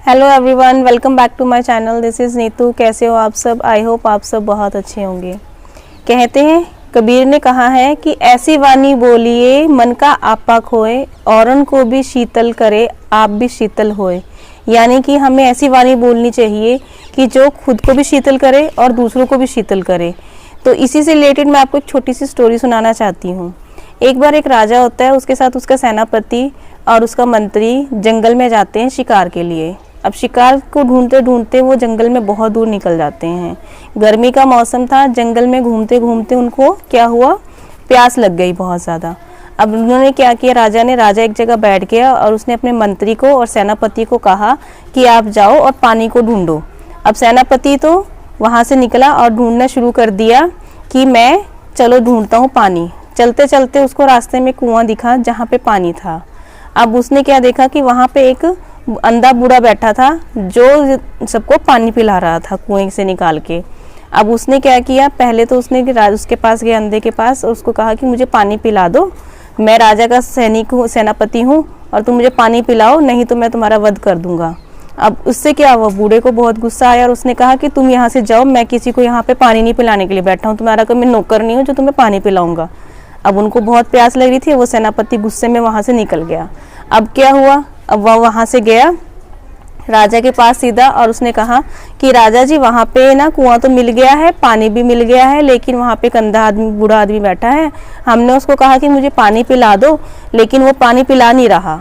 Hello everyone, welcome back to my channel. This is Neetu. कैसे हो आप सब? आई होप आप सब बहुत अच्छे होंगे। कहते हैं, कबीर ने कहा है कि ऐसी वाणी बोलिए मन का आपा खोए, औरन को भी शीतल करे आप भी शीतल होए। यानी कि हमें ऐसी वाणी बोलनी चाहिए कि जो खुद को भी शीतल करे और दूसरों को भी शीतल करे। तो इसी से रिलेटेड मैं आपको एक छोटी सी स्टोरी सुनाना चाहती हूँ। एक बार एक राजा होता है, उसके साथ उसका सेनापति और उसका मंत्री जंगल में जाते हैं शिकार के लिए। अब शिकार को ढूंढते ढूंढते वो जंगल में बहुत दूर निकल जाते हैं। गर्मी का मौसम था, जंगल में घूमते घूमते उनको क्या हुआ, प्यास लग गई बहुत ज़्यादा। अब उन्होंने क्या किया, राजा एक जगह बैठ गया और उसने अपने मंत्री को और सेनापति को कहा कि आप जाओ और पानी को ढूंढो। अब सेनापति तो वहाँ से निकला और ढूंढना शुरू कर दिया कि मैं चलो ढूंढता हूँ पानी। चलते चलते उसको रास्ते में कुआं दिखा जहाँ पे पानी था। अब उसने क्या देखा कि वहाँ पे एक अंधा बूढ़ा बैठा था जो सबको पानी पिला रहा था कुएं से निकाल के। अब उसने क्या किया, पहले तो उसने उसके पास गया, अंधे के पास, और उसको कहा कि मुझे पानी पिला दो, मैं राजा का सैनिक हूँ, सेनापति हूँ, और तुम मुझे पानी पिलाओ, नहीं तो मैं तुम्हारा वध कर दूंगा। अब उससे क्या हुआ, बूढ़े को बहुत गुस्सा आया और उसने कहा कि तुम यहाँ से जाओ, मैं किसी को यहाँ पे पानी नहीं पिलाने के लिए बैठा हूँ, तुम्हारा कोई मैं नौकर नहीं हूँ जो तुम्हें पानी पिलाऊंगा। अब उनको बहुत प्यास लग रही थी, वो सेनापति गुस्से में वहाँ से निकल गया। अब क्या हुआ, अब वह वहाँ से गया राजा के पास सीधा और उसने कहा कि राजा जी, वहाँ पे ना कुआं तो मिल गया है, पानी भी मिल गया है, लेकिन वहाँ पे एक अंधा आदमी, बूढ़ा आदमी बैठा है। हमने उसको कहा कि मुझे पानी पिला दो, लेकिन वो पानी पिला नहीं रहा।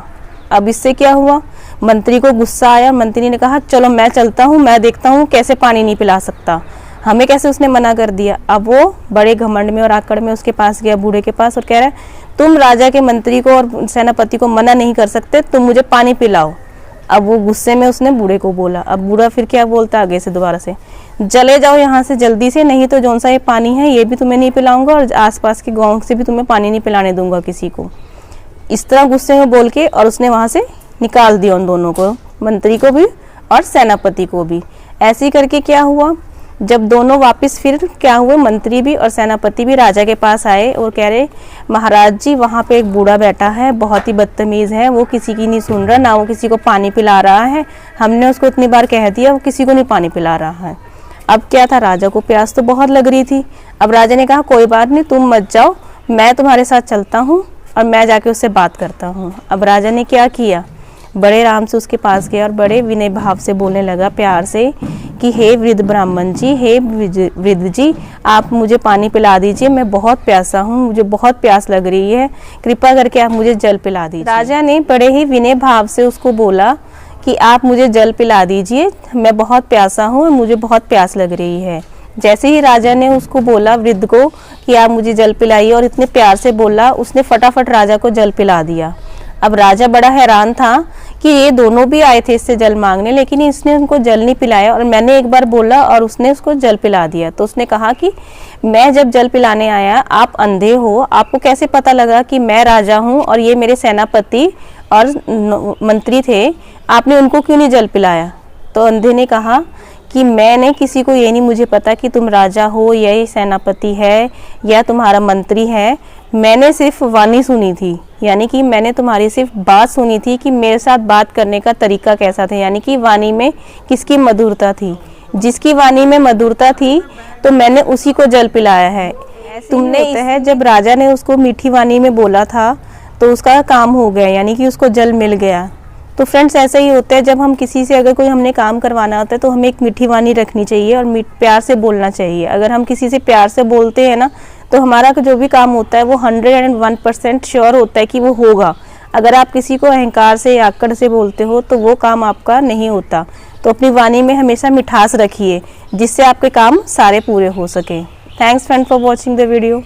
अब इससे क्या हुआ, मंत्री को गुस्सा आया। मंत्री ने कहा चलो मैं चलता हूँ, मैं देखता हूँ कैसे पानी नहीं पिला सकता, हमें कैसे उसने मना कर दिया। अब वो बड़े घमंड में और आकड़ में उसके पास गया, बूढ़े के पास, और कह रहा है तुम राजा के मंत्री को और सेनापति को मना नहीं कर सकते, तुम मुझे पानी पिलाओ। अब वो गुस्से में उसने बूढ़े को बोला। अब बूढ़ा फिर क्या बोलता आगे से दोबारा से, चले जाओ यहाँ से जल्दी से, नहीं तो जौन सा ये पानी है ये भी तुम्हें नहीं पिलाऊंगा और आसपास के गाँव से भी तुम्हें पानी नहीं पिलाने दूंगा किसी को। इस तरह गुस्से में बोल के और उसने वहाँ से निकाल दिया उन दोनों को, मंत्री को भी और सेनापति को भी। ऐसे ही करके क्या हुआ, जब दोनों वापस फिर क्या हुए, मंत्री भी और सेनापति भी राजा के पास आए और कह रहे महाराज जी, वहाँ पे एक बूढ़ा बैठा है, बहुत ही बदतमीज है, वो किसी की नहीं सुन रहा, ना वो किसी को पानी पिला रहा है, हमने उसको इतनी बार कह दिया, वो किसी को नहीं पानी पिला रहा है। अब क्या था, राजा को प्यास तो बहुत लग रही थी। अब राजा ने कहा कोई बात नहीं, तुम मत जाओ, मैं तुम्हारे साथ चलता हूँ और मैं जाके उससे बात करता हूँ। अब राजा ने क्या किया, बड़े आराम से उसके पास गया और बड़े विनय भाव से बोलने लगा प्यार से कि हे वृद्ध ब्राह्मण जी, हे वृद्ध जी, आप मुझे पानी पिला दीजिए, मैं बहुत प्यासा हूँ, मुझे बहुत प्यास लग रही है, कृपा करके आप मुझे जल पिला दीजिए। राजा ने बड़े ही विनय भाव से उसको बोला कि आप मुझे जल पिला दीजिए, मैं बहुत प्यासा हूँ, मुझे बहुत प्यास लग रही है। जैसे ही राजा ने उसको बोला वृद्ध को कि आप मुझे जल पिलाइए और इतने प्यार से बोला, उसने फटाफट राजा को जल पिला दिया। अब राजा बड़ा हैरान था कि ये दोनों भी आए थे इससे जल मांगने, लेकिन इसने उनको जल नहीं पिलाया, और मैंने एक बार बोला और उसने उसको जल पिला दिया। तो उसने कहा कि मैं जब जल पिलाने आया, आप अंधे हो, आपको कैसे पता लगा कि मैं राजा हूँ और ये मेरे सेनापति और मंत्री थे, आपने उनको क्यों नहीं जल पिलाया? तो अंधे ने कहा कि मैंने किसी को ये नहीं मुझे पता कि तुम राजा हो या ये सेनापति है या तुम्हारा मंत्री है, मैंने सिर्फ वाणी सुनी थी, यानी कि मैंने तुम्हारी सिर्फ बात सुनी थी कि मेरे साथ बात करने का तरीका कैसा था, यानी कि वाणी में किसकी मधुरता थी, जिसकी वाणी में मधुरता थी तो मैंने उसी को जल पिलाया है। तुमने है जब राजा ने उसको मीठी वाणी में बोला था तो उसका काम हो गया, यानी कि उसको जल मिल गया। तो फ्रेंड्स, ऐसा ही होता है, जब हम किसी से अगर कोई हमने काम करवाना होता है तो हमें एक मीठी वाणी रखनी चाहिए और प्यार से बोलना चाहिए। अगर हम किसी से प्यार से बोलते हैं ना, तो हमारा जो भी काम होता है वो 101% श्योर होता है कि वो होगा। अगर आप किसी को अहंकार से या आकड़ से बोलते हो तो वो काम आपका नहीं होता। तो अपनी वाणी में हमेशा मिठास रखिए, जिससे आपके काम सारे पूरे हो सके। Thanks friend for watching the video.